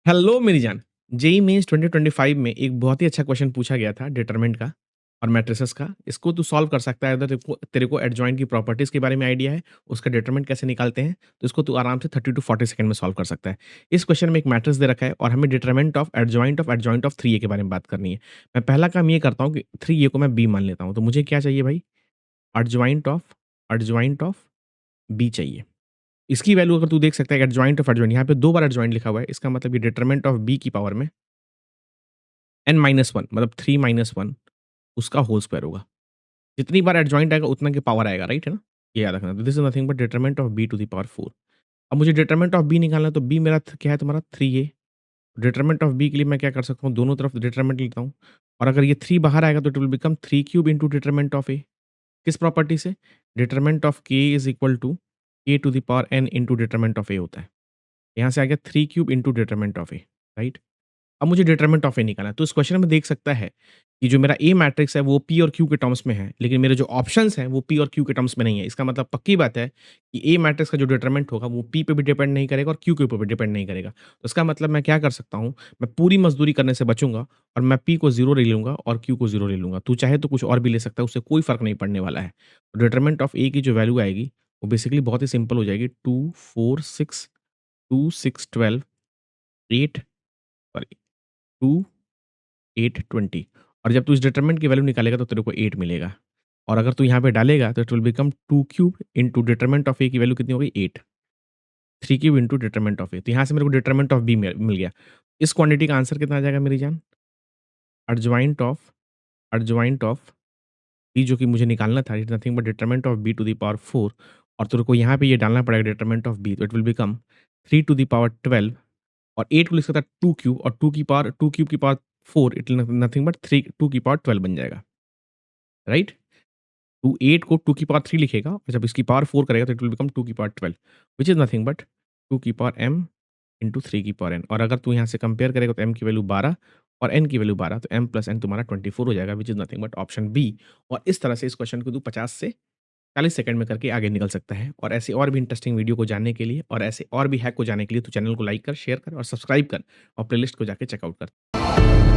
Hello मेरी जान। JEE mains 2025 में एक बहुत ही अच्छा क्वेश्चन पूछा गया था डिटरमिनेंट का और मैट्रिसेस का। इसको तू सॉल्व कर सकता है अगर तेरे को एडजॉइंट की प्रॉपर्टीज़ के बारे में आइडिया है, उसका डिटरमिनेंट कैसे निकालते हैं, तो इसको तू आराम से 30 टू 40 सेकंड में सॉल्व कर सकता है। इस क्वेश्चन में एक मैट्रिक्स दे रखा है और हमें determinant of adjoint of 3a के बारे में बात करनी है। मैं पहला काम ये करता हूँ कि 3a को मैं b मान लेता हूँ। तो मुझे क्या चाहिए भाई? एडजॉइंट ऑफ b चाहिए। इसकी वैल्यू अगर तू देख सकता है एडजॉइंट यहाँ पे 2 बार एडजॉइंट लिखा हुआ है। इसका मतलब ये डिटरमिनेंट ऑफ b की पावर में n-1 मतलब 3-1 उसका होल स्क्वायर होगा। जितनी बार एडजॉइंट आएगा उतना की पावर आएगा, राइट है ना? ये याद रखना। This is nothing but determinant of b to the power 4। अब मुझे डिटरमिनेंट ऑफ b निकालना है तो b मेरा क्या है तुम्हारा 3a। डिटरमिनेंट ऑफ b के लिए मैं क्या कर सकता हूँ, दोनों तरफ डिटरमिनेंट लेता हूँ और अगर ये 3 बाहर आएगा तो it will become 3 cube into determinant of a। किस प्रॉपर्टी से? Determinant of k is equal to k to the power n into determinant of a होता है। यहाँ से आ गया 3 cube into determinant of a, right? अब मुझे डिटरमिनेंट ऑफ ए निकालना है। तो इस क्वेश्चन में देख सकता है कि जो मेरा ए मैट्रिक्स है वो पी और क्यू के टर्म्स में है, लेकिन मेरे जो ऑप्शंस हैं वो पी और क्यू के टर्म्स में नहीं है। इसका मतलब पक्की बात है कि ए मैट्रिक्स का जो डिटरमिनेंट होगा वो पी पे भी डिपेंड नहीं करेगा और क्यू के ऊपर भी डिपेंड नहीं करेगा। तो इसका मतलब मैं क्या कर सकता हूँ, मैं पूरी मज़दूरी करने से बचूँगा और मैं पी को 0 ले लूँगा और क्यू को 0 ले लूँगा। तू चाहे तो कुछ और भी ले सकता है, उससे कोई फ़र्क नहीं पड़ने वाला है। तो डिटरमिनेंट ऑफ ए की जो वैल्यू आएगी वो बेसिकली बहुत ही सिंपल हो जाएगी 2, 4, 6, 2, 6, 12, 8 सॉरी 2 8 20 और जब तू इस डिटरमिनेंट की वैल्यू निकालेगा तो तेरे को 8 मिलेगा और अगर तू यहाँ पे डालेगा तो it will become 2 cube into determinant of A की वैल्यू कितनी हो गई 8, 3 cube into determinant of A. तो यहाँ से मेरे को डिटरमिनेंट ऑफ बी मिल गया। इस क्वांटिटी का आंसर कितना आ जाएगा मेरी जान? एडजॉइंट ऑफ बी जो कि मुझे निकालना था, it nothing but determinant of B to the power 4 और तेरे को यहाँ पे ये डालना पड़ेगा डिटरमिनेंट ऑफ बी, तो it will become 3 to the power 12 और 8 को लिख सकता है 2 क्यूब और 2 क्यूब की power 4 it will nothing but 3 2 की पावर 12 बन जाएगा, राइट? तू 8 को 2 की पावर 3 लिखेगा और जब इसकी पावर 4 करेगा तो इट विल बिकम 2 की power 12 which is nothing but 2 की पावर m इंटू 3 की पावर n और अगर तू यहाँ से कंपेयर करेगा तो m की वैल्यू 12 और n की वैल्यू 12 तो m प्लस n तुम्हारा 24 हो जाएगा which is nothing but option B. और इस तरह से इस क्वेश्चन को तू 50 से 40 सेकंड में करके आगे निकल सकता है। और ऐसे और भी इंटरेस्टिंग वीडियो को जानने के लिए और ऐसे और भी हैक को जानने के लिए तू चैनल को लाइक कर, शेयर कर और सब्सक्राइब कर और प्लेलिस्ट को जाके चेकआउट कर।